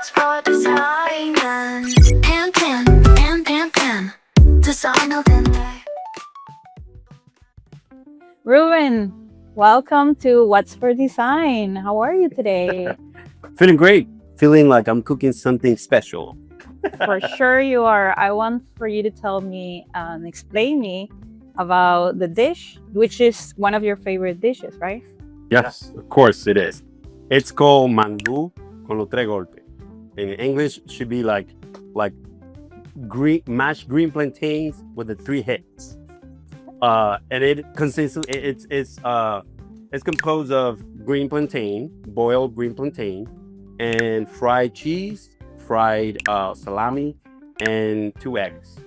what's for designen. Pen. Designer den Lei. Ruben, welcome to What's for Design. How are you today? Feeling great. Feeling like I'm cooking something special. For sure you are. I want for you to tell me and explain me about the dish, which is one of your favorite dishes, right? Yes, of course it is. It's called Mangu con los tres golpes. In English, should be like green mashed green plantains with the three hits. And it consists it's composed of green plantain, boiled green plantain, and fried cheese, fried salami, and 2 eggs.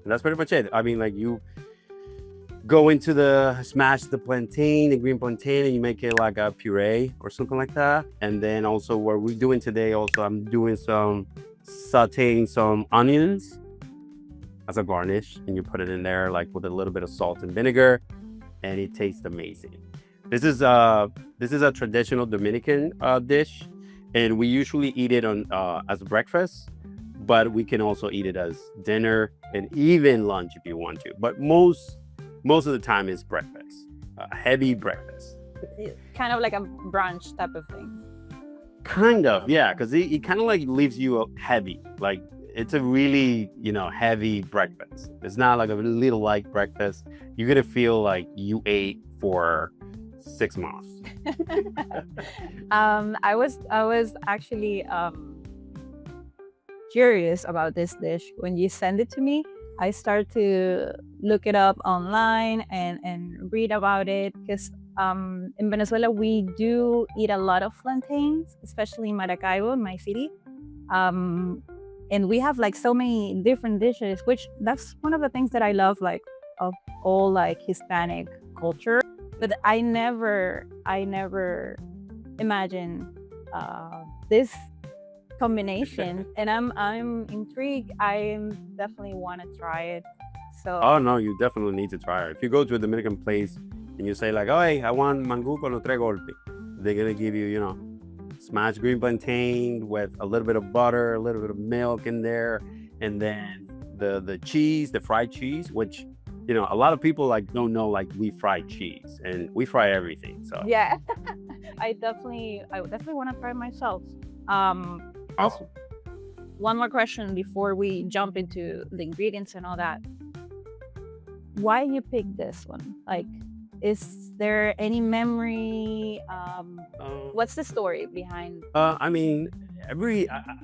And that's pretty much it. I mean, like you go into smash the plantain, the green plantain, and you make it like a puree or something like that. And then also what we're doing today, also I'm doing sauteing some onions as a garnish, and you put it in there like with a little bit of salt and vinegar, and it tastes amazing. This is a traditional Dominican dish, and we usually eat it on as breakfast, but we can also eat it as dinner and even lunch if you want to. But most of the time it's breakfast, a heavy breakfast. Kind of like a brunch type of thing. Kind of, yeah, because it kind of like leaves you heavy. Like it's a really, heavy breakfast. It's not like a little light breakfast. You're gonna feel like you ate for 6 months. I was actually curious about this dish. When you send it to me, I start to look it up online and read about it because in Venezuela we do eat a lot of plantains, especially in Maracaibo, in my city. And we have like so many different dishes, which that's one of the things that I love, like of all like Hispanic culture. But I never imagined this combination, and I'm intrigued. I definitely want to try it. So Oh no, you definitely need to try it. If you go to a Dominican place and you say like, "Oh, hey, I want mangu con los tres golpes," they're gonna give you, smashed green plantain with a little bit of butter, a little bit of milk in there, and then the cheese, the fried cheese, which a lot of people like don't know like we fry cheese and we fry everything. So yeah, I definitely want to try it myself. awesome. One more question before we jump into the ingredients and all that. Why you pick this one? Like, is there any memory? What's the story behind? I mean,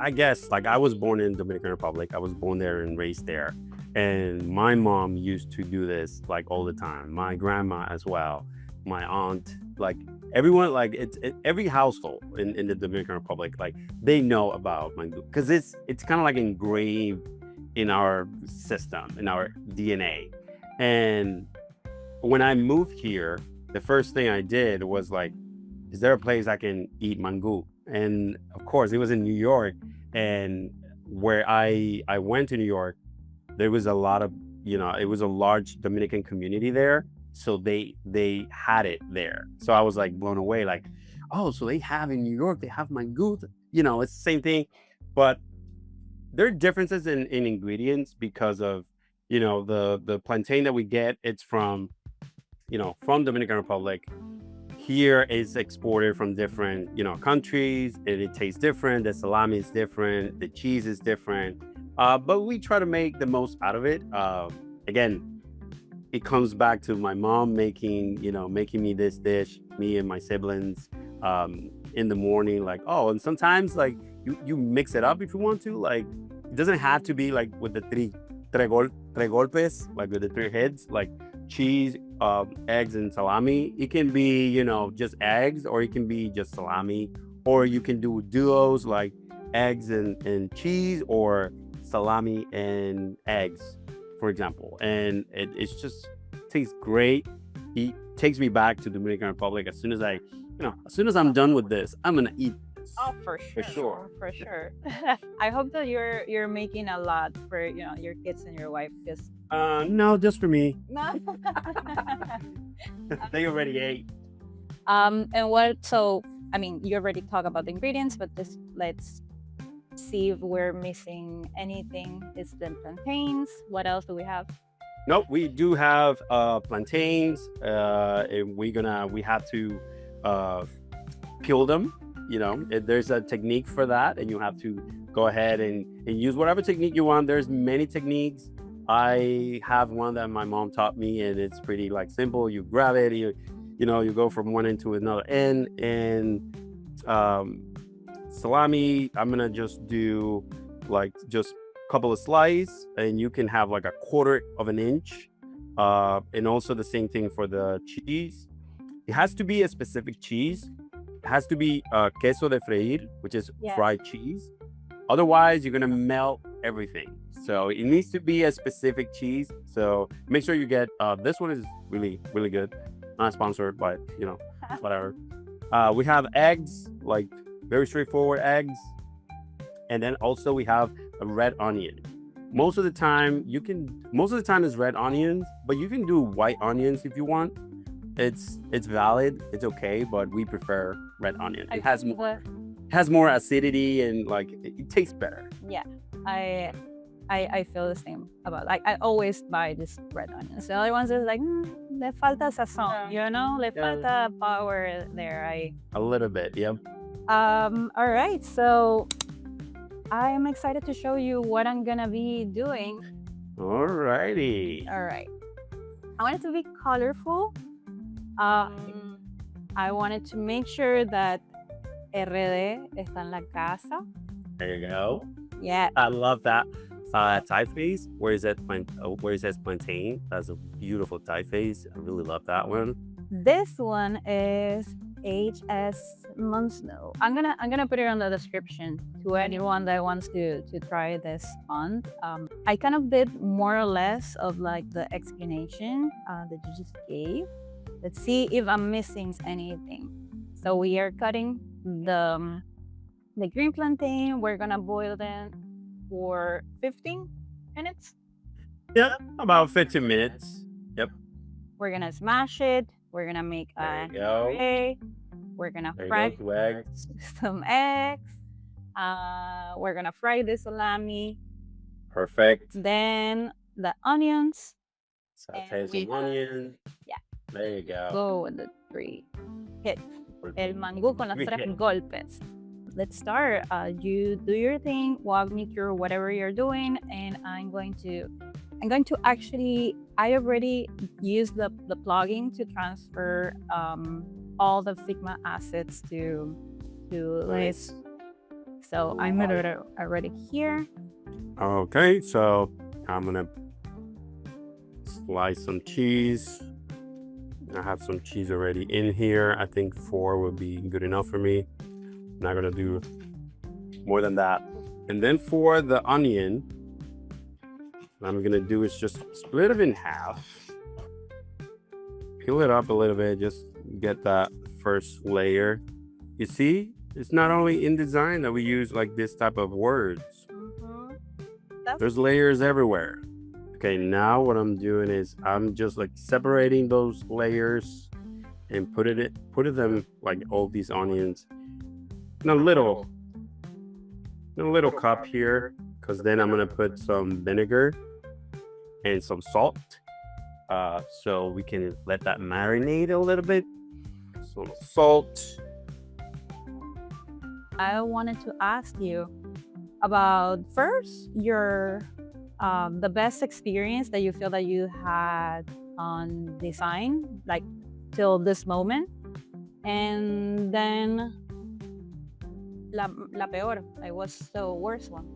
I guess like I was born in Dominican Republic. I was born there and raised there, and my mom used to do this like all the time. My grandma as well, my aunt, like everyone, like every household in the Dominican Republic, like they know about mango because it's kind of like engraved in our system, in our DNA. And when I moved here, the first thing I did was like, is there a place I can eat mango? And of course, it was in New York. And where I went to New York, there was a lot of, it was a large Dominican community there. So they had it there. So I was like blown away, like, oh, so they have in New York, they have mango. It's the same thing. But there are differences in ingredients because of, the plantain that we get, it's from Dominican Republic. Here is exported from different, countries, and it tastes different. The salami is different. The cheese is different. But we try to make the most out of it. Again, it comes back to my mom making me this dish, me and my siblings, in the morning. Like, oh, and sometimes like you mix it up if you want to. Like, it doesn't have to be like with the tres golpes, like with the 3 heads, like cheese, eggs, and salami. It can be, just eggs, or it can be just salami, or you can do duos like eggs and cheese, or salami and eggs, for example. And it's just tastes great. It takes me back to Dominican Republic. As soon as I'm done with this, I'm gonna eat this. Oh, for sure. For sure. I hope that you're making a lot for your kids and your wife. Because No, just for me. no. They already ate. And what? So I mean, you already talked about the ingredients, but let's see if we're missing anything. It's the plantains. What else do we have? Nope, we do have plantains. And we have to peel them. You know, there's a technique for that, and you have to go ahead and use whatever technique you want. There's many techniques. I have one that my mom taught me, and it's pretty like simple. You grab it, you go from one end to another end. And salami, I'm gonna just do like just a couple of slices, and you can have like a 1/4 of an inch. And also the same thing for the cheese. It has to be a specific cheese. It has to be queso de freír, which is fried cheese. Otherwise, you're gonna melt everything. So it needs to be a specific cheese. So make sure you get this one is really, really good. Not sponsored, but whatever. We have eggs, like very straightforward eggs. And then also we have a red onion. Most of the time is red onions, but you can do white onions if you want. It's valid, it's okay, but we prefer red onion. It has more acidity, and like it tastes better. Yeah, I feel the same about, like, I always buy this red onions. The other ones is like, le falta sazón, le falta power there. A little bit, yeah. All right, so I am excited to show you what I'm gonna be doing. Alrighty. All right, I want it to be colorful. I wanted to make sure that RD está en la casa. There you go. Yeah. I love that typeface. Where is that plantain? That's a beautiful typeface. I really love that one. This one is HS Munsno. I'm gonna put it on the description to anyone that wants to try this on. I kind of did more or less of like the explanation that you just gave. Let's see if I'm missing anything. So we are cutting the green plantain. We're gonna boil them for 15 minutes. Yeah, about 15 minutes. Yep. We're gonna smash it. We're gonna make a puree. We're gonna fry some eggs. We're gonna fry the salami. Perfect. Then the onions. Saute some onion. Yeah. There you go. Go with the 3 hits. El Mangu con las 3 golpes. Let's start. You do your thing, walk me through whatever you're doing, and I'm going to actually, I already used the plugin to transfer all the Figma assets to this. So I'm already here. Okay, so I'm gonna slice some cheese. I have some cheese already in here. I think 4 would be good enough for me. I'm not gonna do more than that. And then for the onion, what I'm gonna do is just split it in half. Peel it up a little bit, just get that first layer. You see, it's not only in design that we use like this type of words. There's layers everywhere. Okay, now what I'm doing is I'm just like separating those layers and put them like all these onions in a little cup here, because then I'm gonna put some vinegar and some salt, so we can let that marinate a little bit. Some salt. I wanted to ask you about first your the best experience that you feel that you had on design, like till this moment, and then la peor, like what's the worst one?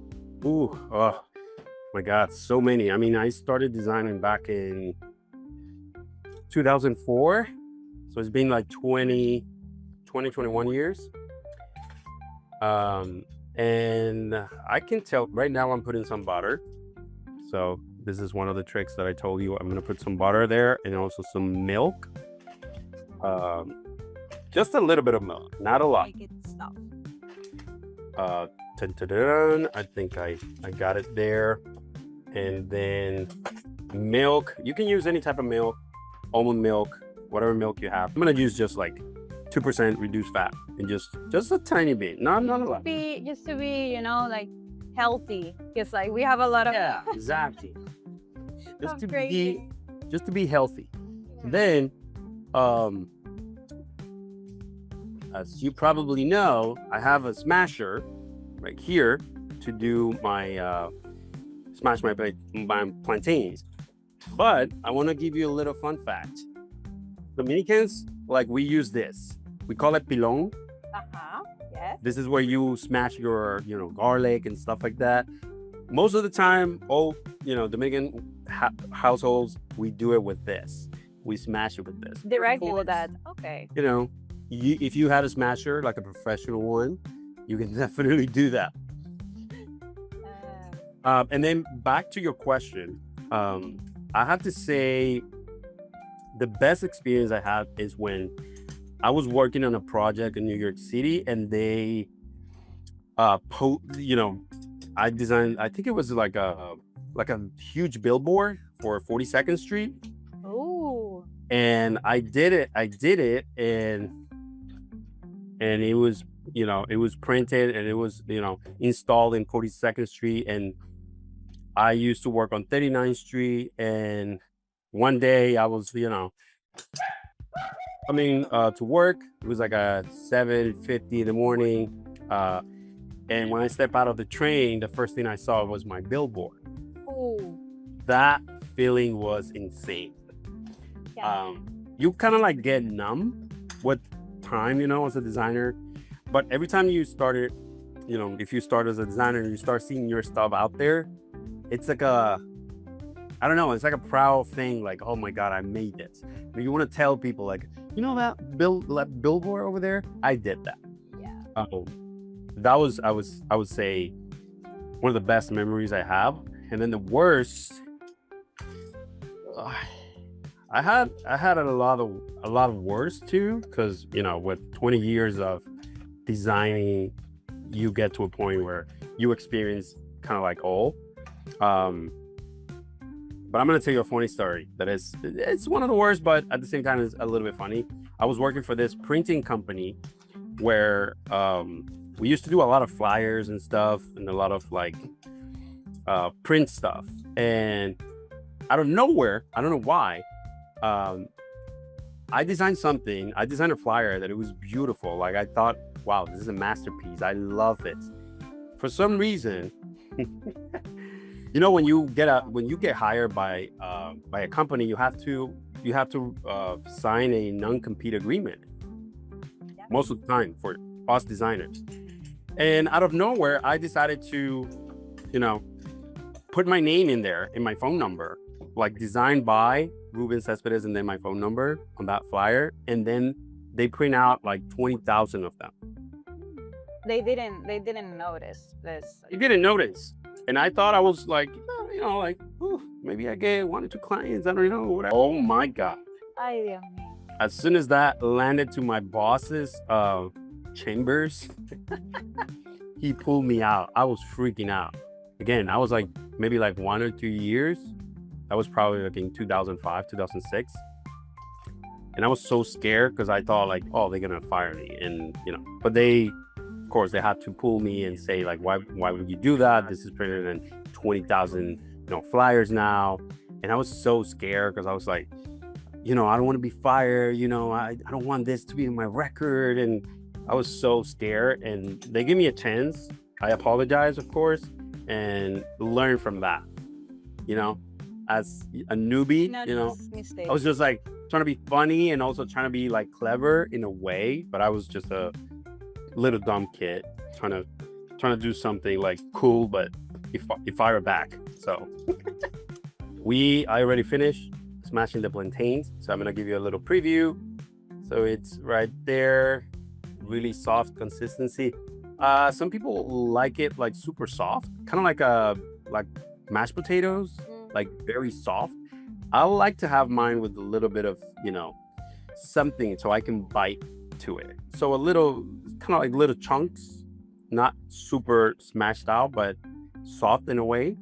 Ooh, oh my God, so many. I mean, I started designing back in 2004, so it's been like 21 years. And I can tell right now I'm putting some butter. So this is one of the tricks that I told you. I'm gonna put some butter there and also some milk. Just a little bit of milk, not a lot. Make it stop. I think I got it there. And then milk. You can use any type of milk, almond milk, whatever milk you have. I'm gonna use just like 2% reduced fat, and just a tiny bit, not a lot. Just to be, you know, like healthy, because like we have a lot of Yeah, exactly. Just of to crazy. be healthy. Then, as you probably know, I have a smasher right here to do my smash my plantains. But I want to give you a little fun fact. Dominicans, like, we use this. We call it pilon. Yes. This is where you smash your, garlic and stuff like that. Most of the time, all, Dominican households, we do it with this. We smash it with this. Directly with that. Okay. If you had a smasher, like a professional one, you can definitely do that. And then back to your question, I have to say the best experience I had is when I was working on a project in New York City, and they, I designed, I think it was like a huge billboard for 42nd Street. Oh. And I did it, and it was, it was printed, and it was, installed in 42nd Street. And I used to work on 39th Street, and one day I was, coming to work. It was like a 7:50 in the morning. And when I stepped out of the train, the first thing I saw was my billboard. Oh. That feeling was insane. Yeah. You kind of like get numb with time, as a designer. But every time you started, if you start as a designer and you start seeing your stuff out there, it's like I don't know, it's like a proud thing. Like, oh my God, I made this. You want to tell people, like, that billboard over there, I did that. Yeah. That was, I would say, one of the best memories I have. And then the worst, I had a lot of worst too, because with 20 years of designing, you get to a point where you experience kind of like all. But I'm gonna tell you a funny story it's one of the worst, but at the same time it's a little bit funny. I was working for this printing company where we used to do a lot of flyers and stuff, and a lot of like print stuff. And out of nowhere, I don't know why, I designed a flyer that it was beautiful. Like, I thought, wow, this is a masterpiece. I love it. For some reason, when you get hired by a company, you have to sign a non-compete agreement. Yeah. Most of the time for us designers. And out of nowhere, I decided to, put my name in there and my phone number, like designed by Ruben Cespedes, and then my phone number on that flyer. And then they print out like 20,000 of them. They didn't notice this. They didn't notice. And I thought I was like, maybe I get 1 or 2 clients. I don't know, whatever. Oh my God. Ay, Dios mío. As soon as that landed to my boss's chambers, he pulled me out. I was freaking out. Again, I was like, maybe like 1 or 2 years. That was probably like in 2005, 2006. And I was so scared because I thought like, oh, they're gonna fire me. And, but of course, they had to pull me and say, like, why would you do that? This is printed in 20,000, flyers now. And I was so scared because I was like, I don't want to be fired. I don't want this to be in my record. And I was so scared. And they gave me a chance. I apologized, of course, and learned from that. As a newbie, I was just like trying to be funny and also trying to be like clever in a way. But I was just a little dumb kid trying to do something like cool, but if fire back. So I already finished smashing the plantains, so I'm gonna give you a little preview. So it's right there, really soft consistency. Some people like it like super soft, kind of like mashed potatoes, like very soft. I like to have mine with a little bit of something so I can bite to it. So a little, kind of like little chunks, not super smashed out, but soft in a way.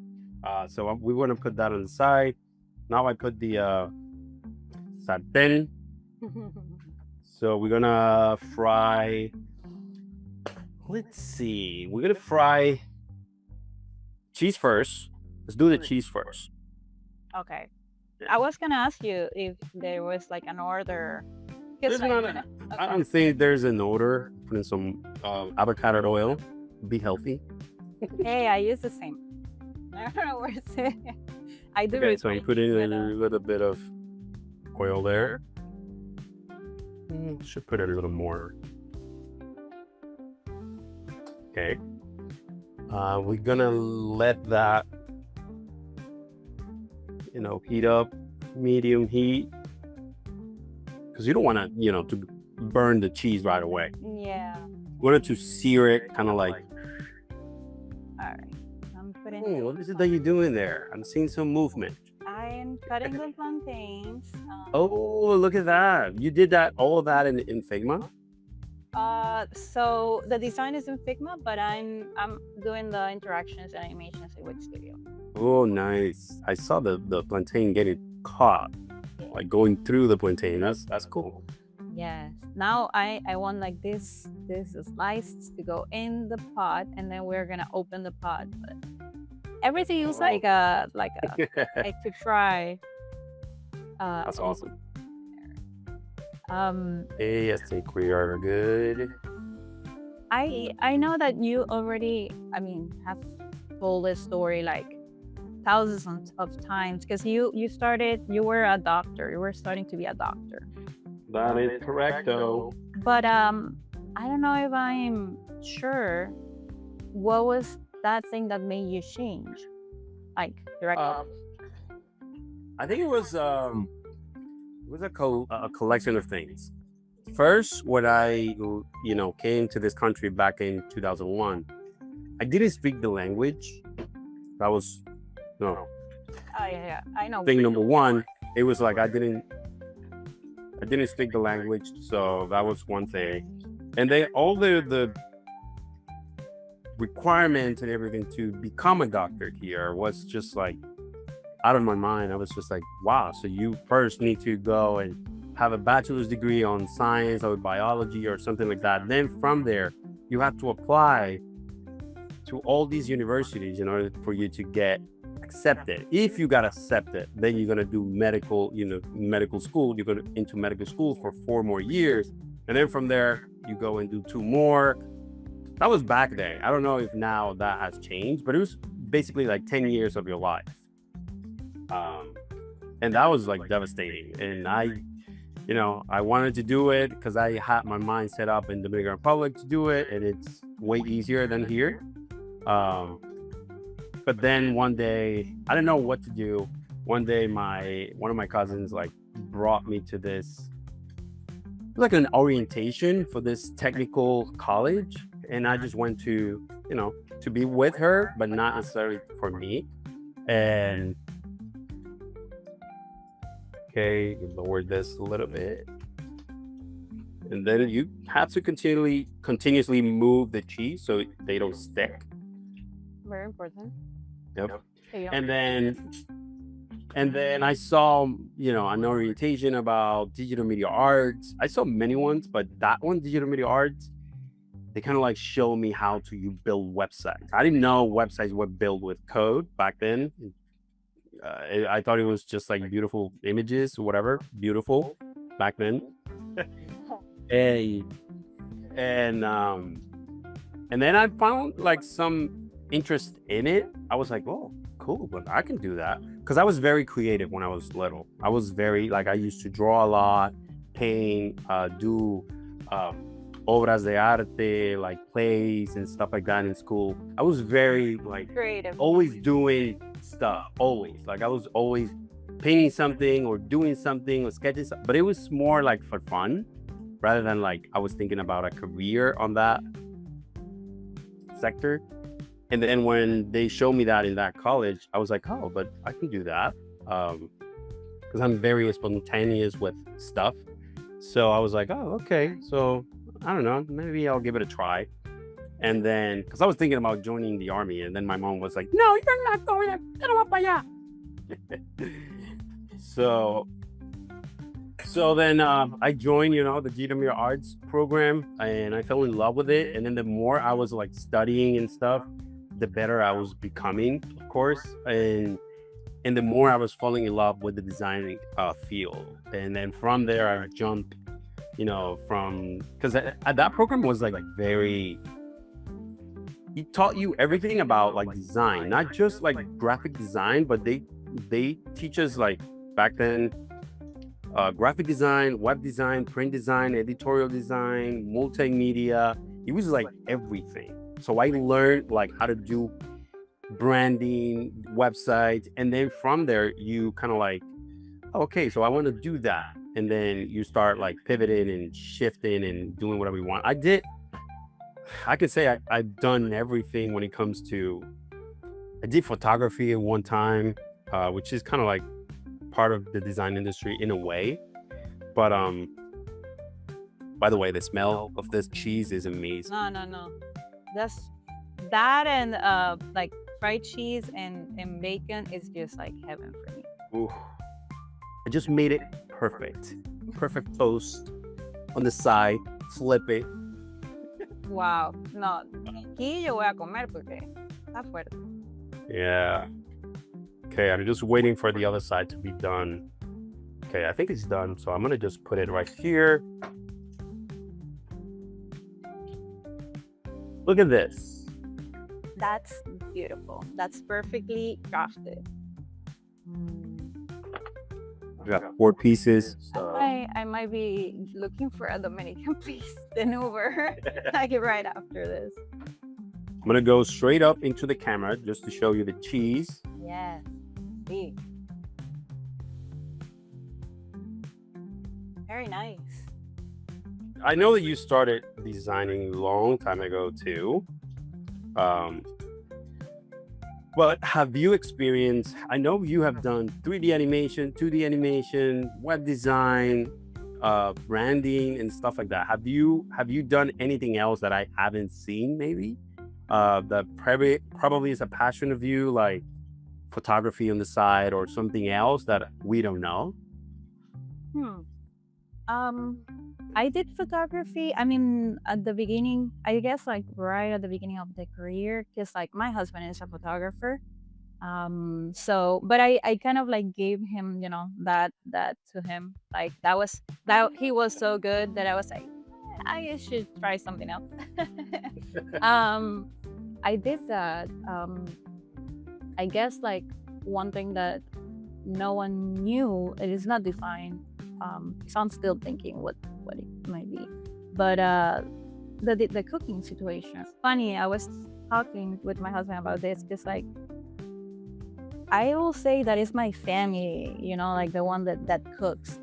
So we want to put that on the side. Now I put the sartén. So we're gonna fry. Let's see. We're gonna fry cheese first. Let's do the cheese first. Okay. I was gonna ask you if there was like an order. 'Cause There's not a, I don't think there's an order. Put in some avocado oil. Be healthy. Hey, I use the same. I don't know where it's at. I do. Okay, so I'm repeat, putting but, a little bit of oil there. Should put it a little more. Okay. We're gonna let that, heat up, medium heat, because you don't want to, to burn the cheese right away. Yeah. You want it to sear it, kind of like. All right. I'm putting. Oh, what is it that you're doing there? I'm seeing some movement. I am cutting the plantains. Oh, look at that! You did all of that in Figma. So the design is in Figma, but I'm doing the interactions and animations in Wix Studio. Oh, nice! I saw the plantain getting caught, like going through the plantain. That's cool. Yes. Now I want like this slice to go in the pot, and then we're gonna open the pot. But everything is like like to try. That's awesome. Hey, I think we are good. I know that you already, have told this story like thousands of times because you were a doctor. You were starting to be a doctor. That is correcto. But I don't know if I'm sure what was that thing that made you change, like directly. I think it was a collection of things. First, when I came to this country back in 2001, I didn't speak the language. That was Oh yeah, I know. thing number one. It was like I didn't speak the language, so that was one thing. And then all the requirements and everything to become a doctor here was just like out of my mind. I was just like, wow, so you first need to go and have a bachelor's degree on science or biology or something like that. Then from there, you have to apply to all these universities in order for you to get accepted. If you got accepted, then you're gonna do medical school. You're gonna into medical school for 4 more years, and then from there you go and do 2 more. That was back then. I don't know if now that has changed, but it was basically like 10 years of your life. And that was like devastating. And I wanted to do it because I had my mind set up in the Dominican Republic to do it, and it's way easier than here. But then one day, I didn't know what to do. One day, one of my cousins like brought me to this, like an orientation for this technical college, and I just went to be with her, but not necessarily for me. And okay, lower this a little bit, and then you have to continuously move the cheese so they don't stick. Very important. Yep. Okay, And then I saw, an orientation about digital media arts. I saw many ones, but that one, digital media arts, they kind of like show me how to build websites. I didn't know websites were built with code back then. I thought it was just like beautiful images or whatever, beautiful back then. and then I found like some interest in it. I was like, oh, cool, but I can do that. Because I was very creative when I was little. I was very, like, I used to draw a lot, paint, do obras de arte, like plays and stuff like that in school. I was very, like, creative. always doing stuff, always. Like, I was always painting something or doing something or sketching something. But it was more like for fun rather than like I was thinking about a career on that sector. And then when they showed me that in that college, I was like, oh, but I can do that. Because I'm very spontaneous with stuff. So I was like, oh, okay. So I don't know, maybe I'll give it a try. And then, because I was thinking about joining the army, and then my mom was like, no, you're not going to. So So then I joined, the Gdomir Arts program, and I fell in love with it. And then the more I was like studying and stuff, the better I was becoming, of course. And the more I was falling in love with the designing field. And then from there, I jumped, because that program was like very, he taught you everything about like design, not just like graphic design, but they teach us like back then graphic design, web design, print design, editorial design, multimedia. It was like everything. So I learned like how to do branding, websites, and then from there you kind of like, okay, so I want to do that, and then you start like pivoting and shifting and doing whatever you want. I could say I've done everything when it comes to. I did photography at one time, which is kind of like part of the design industry in a way. But by the way, the smell of this cheese is amazing. No. That's that and like fried cheese and bacon is just like heaven for me. Ooh. I just made it perfect. Perfect toast on the side, flip it. Wow. No, aquí yo voy a comer porque está fuerte. Yeah. Okay, I'm just waiting for the other side to be done. Okay, I think it's done. So I'm gonna just put it right here. Look at this. That's beautiful. That's perfectly crafted. We got 4 pieces. I might be looking for a Dominican place then over like right after this. I'm gonna go straight up into the camera just to show you the cheese. Yes. See. Very nice. I know that you started designing a long time ago too. Well, have you experienced, I know you have done 3D animation, 2D animation, web design, branding and stuff like that. Have you done anything else that I haven't seen maybe? That probably is a passion of you, like photography on the side or something else that we don't know? I did photography. I mean, at the beginning, I guess like right at the beginning of the career, because like my husband is a photographer. So, but I kind of like gave him, that to him. Like that he was so good that I was like, I should try something else. I did that. I guess like one thing that no one knew, it is not defined. So I'm still thinking what it might be, but the cooking situation. Funny, I was talking with my husband about this because like I will say that it's my family, like the one that cooks.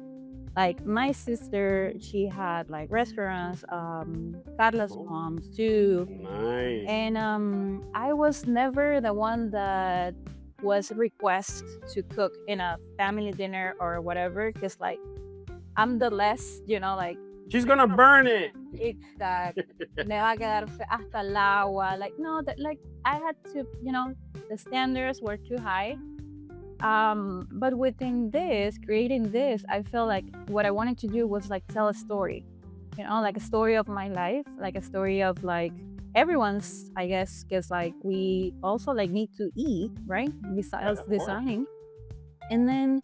Like my sister, she had like restaurants, Carla's mom's too. Nice. And I was never the one that was requested to cook in a family dinner or whatever, because like I'm the less, like She's gonna burn it. exact. Me va a quedar hasta el agua. Like no, that like I had to, the standards were too high. But within this, creating this, I felt like what I wanted to do was like tell a story, like a story of my life, like a story of like everyone's, I guess, because like we also like need to eat, right? Besides designing, and then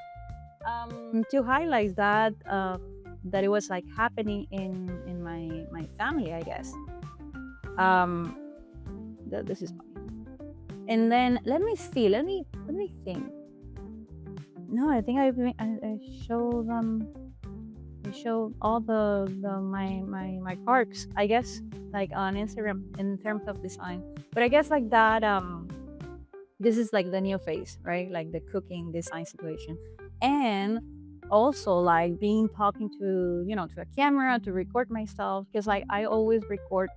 to highlight that that it was like happening in my family, I guess. This is fine. And then let me see. Let me think. No, I think I show them. I show all my cards, I guess, like on Instagram in terms of design. But I guess like that. This is like the new phase, right? Like the cooking design situation, and also like being talking to to a camera to record myself, because like I always record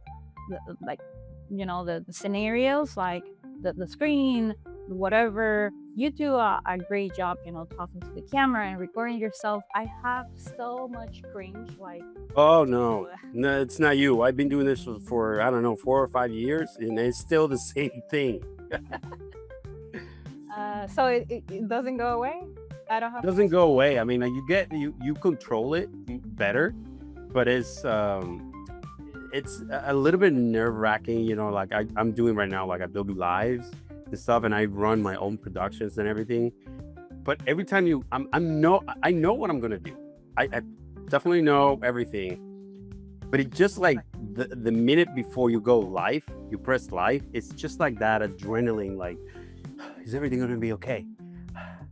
the scenarios, like the screen, whatever. You do a great job, talking to the camera and recording yourself. I have so much cringe, like. Oh no, it's not you. I've been doing this for I don't know 4 or 5 years, and it's still the same thing. So it doesn't go away. I don't have. Doesn't go away. I mean, you control it better, but it's a little bit nerve wracking. You know, like I'm doing right now, like Adobe Lives and stuff, and I run my own productions and everything. But every time I know what I'm gonna do. I definitely know everything. But it's just like the minute before you go live, you press live, it's just like that adrenaline, like, is everything gonna be okay?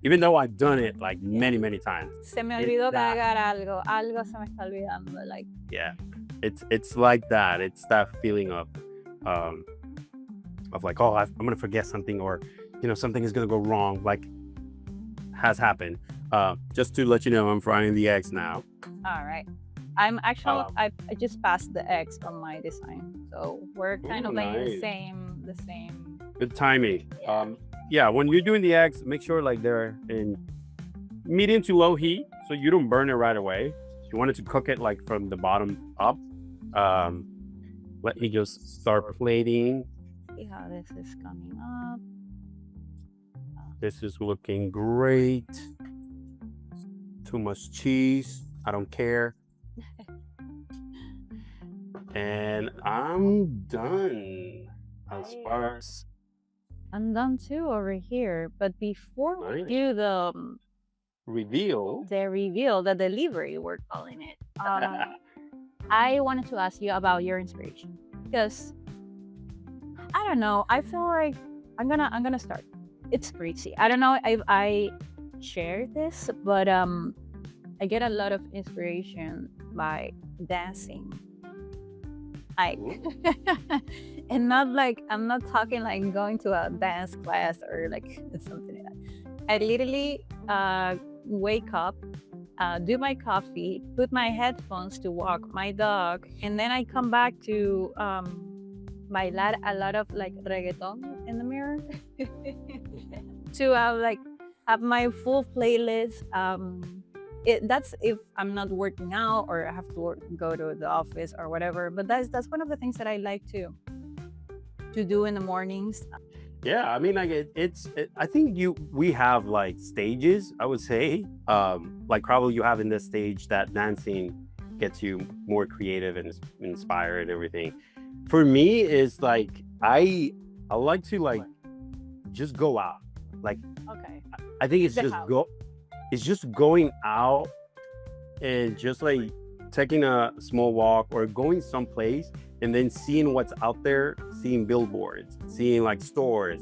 Even though I've done it like many times. Se me It's olvidó that. cargar algo. Algo se me está olvidando. Like, Yeah. It's like that. It's that feeling of like, oh, I'm gonna forget something, or something is gonna go wrong, like has happened. Just to let you know, I'm frying the eggs now. all right. I'm actually, Um, I just passed the eggs on my design. So we're kind Ooh, of like the nice. same. Good timing. Yeah. Yeah, when you're doing the eggs, make sure like they're in medium to low heat, so you don't burn it right away. You want it to cook it like from the bottom up. Um, Let me just start plating. See how this is coming up. This is looking great. Too much cheese. I don't care. And I'm done as far as I'm done too over here. But before we Nice. do reveal. the reveal, the delivery, we're calling it. I wanted to ask you about your inspiration, because I don't know. I feel like I'm gonna start. It's crazy. I don't know if I share this, but I get a lot of inspiration by dancing. I and not like, I'm not talking like going to a dance class or like something like that. I literally wake up, do my coffee, put my headphones to walk my dog, and then I come back to bailar a lot of like reggaeton in the mirror to have my full playlist. That's if I'm not working out or I have to go to the office or whatever. But that's one of the things that I like to do in the mornings. Yeah, I mean, like I think we have like stages, I would say. Like probably you have in this stage that dancing gets you more creative and inspired and everything. For me, is like I like to like just go out. Like Okay. I think it's The just house. it's just going out and just like taking a small walk or going someplace and then seeing what's out there, seeing billboards, seeing like stores,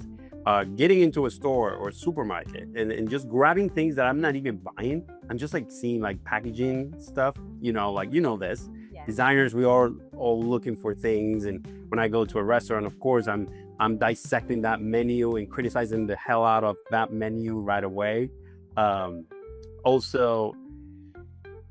getting into a store or supermarket and just grabbing things that I'm not even buying. I'm just like seeing like packaging stuff, like this. Yeah. Designers, we are all looking for things. And when I go to a restaurant, of course, I'm dissecting that menu and criticizing the hell out of that menu right away. Also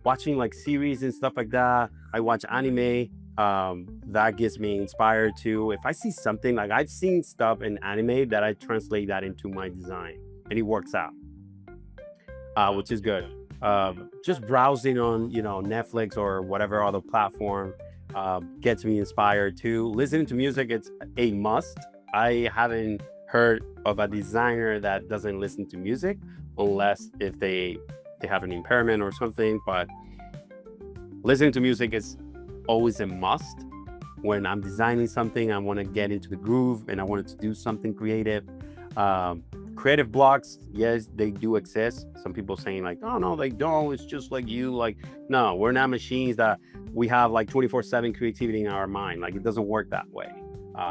watching like series and stuff like that. I watch anime. That gets me inspired too. If I see something, like I've seen stuff in anime that I translate that into my design and it works out, which is good. Just browsing on Netflix or whatever other platform gets me inspired too. Listening to music, it's a must. I haven't heard of a designer that doesn't listen to music, unless if they have an impairment or something. But listening to music is always a must. When I'm designing something, I want to get into the groove and I wanted to do something creative. Creative blocks, yes, they do exist. Some people saying like, oh no, they don't. It's just like you. Like, no, we're not machines that we have like 24/7 creativity in our mind. Like, it doesn't work that way.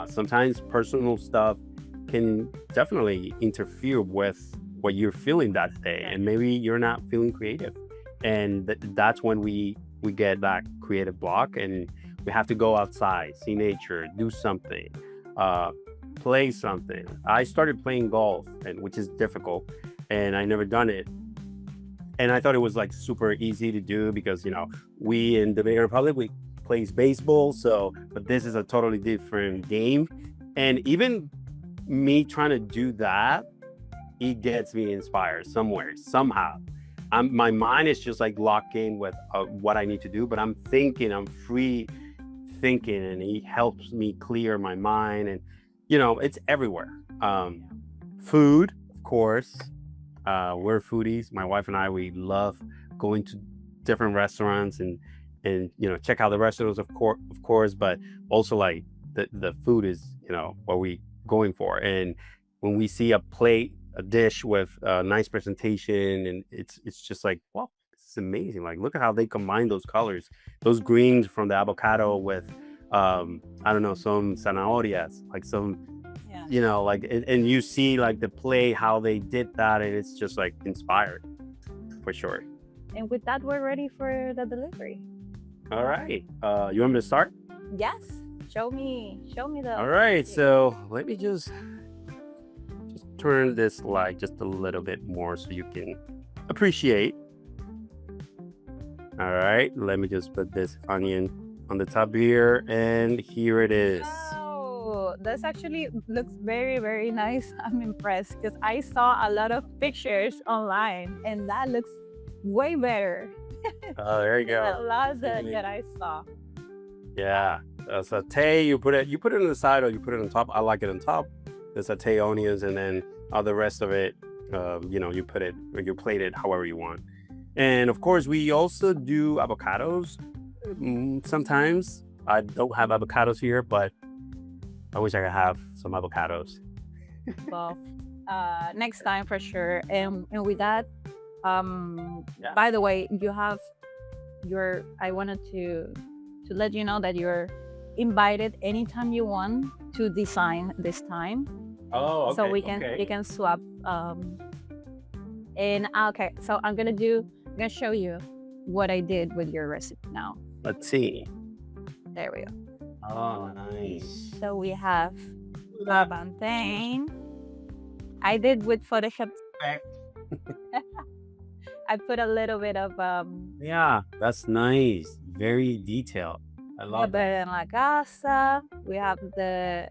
Sometimes personal stuff can definitely interfere with what you're feeling that day, and maybe you're not feeling creative, and that's when we get that creative block, and we have to go outside, see nature, do something, play something. I started playing golf, and which is difficult, and I never done it, and I thought it was like super easy to do because we in the Dominican Republic, we plays baseball, but this is a totally different game. And even me trying to do that, it gets me inspired somewhere, somehow. My mind is just like locked in with what I need to do, but I'm free thinking, and it helps me clear my mind. And it's everywhere. Food, of course. we're foodies. My wife and I, we love going to different restaurants and check out the restaurants, of course, but also like the food is what we going for. And when we see a dish with a nice presentation, and it's just like, wow, it's amazing. Like, look at how they combine those colors, those greens from the avocado with I don't know, some zanahorias, like some like, and you see like the play how they did that, and it's just like inspired for sure. And with that, we're ready for the delivery. All right, you want me to start? Yes. Show me the. All right, so let me just turn this light just a little bit more so you can appreciate. All right, let me just put this onion on the top here, and here it is. Wow, this actually looks very, very nice. I'm impressed because I saw a lot of pictures online, and that looks way better. Oh, there you than go. the last that I saw. Yeah, satay. You put it on the side or you put it on top. I like it on top. The satay onions, and then all the rest of it, you put it or you plate it however you want. And of course, we also do avocados. Sometimes I don't have avocados here, but I wish I could have some avocados. Well, next time for sure. And with that, Yeah. by the way, you have I wanted to let you know that you're invited anytime you want to design this time. Oh, okay. So we can swap. And okay, so I'm gonna show you what I did with your recipe now. Let's see. There we go. Oh, nice. So we have the plantain. I did with Photoshop. I put a little bit of Yeah, that's nice. Very detailed. I love that. en la casa. We have the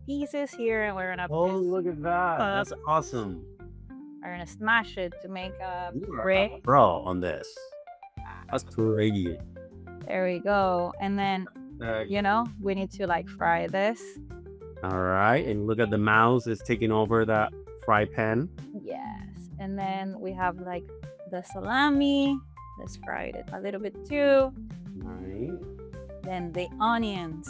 pieces here, and we're gonna Look at that. That's awesome. we're gonna smash it to make a You are bread. a pro on this. That's crazy. There we go. And then we need to like fry this. All right, and look at the mouse is taking over that fry pan. Yes. And then we have like the salami. Let's fry it a little bit too. Nice. Then the onions.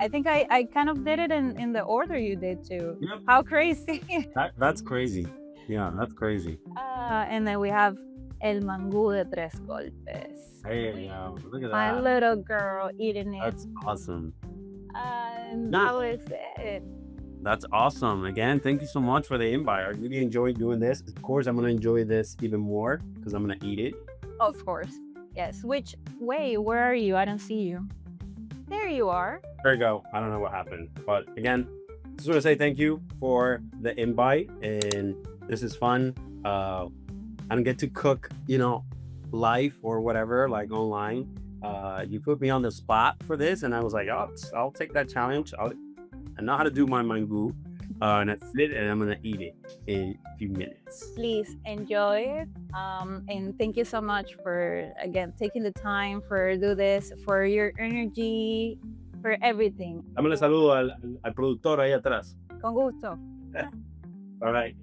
I think I kind of did it in the order you did too. Yep. How crazy. That's crazy. Yeah, that's crazy. And then we have el Mangu de tres golpes. Hey, look at My that. little girl eating it. That's awesome. And Nice. that was it. That's awesome. Again, thank you so much for the invite. I really enjoyed doing this. Of course, I'm gonna enjoy this even more because I'm gonna eat it. Of course. Yes. Which way? Where are you? I don't see you. There you are. There you go. I don't know what happened, but again, just want to say thank you for the invite, and this is fun. I don't get to cook, live or whatever, like online. You put me on the spot for this, and I was like, oh, I'll take that challenge. I know how to do my mango, and that's it, and I'm gonna eat it in a few minutes. Please enjoy it. And thank you so much for again taking the time for do this, for your energy, for everything. Dámele saludo al productor ahí atrás. Con gusto. All right.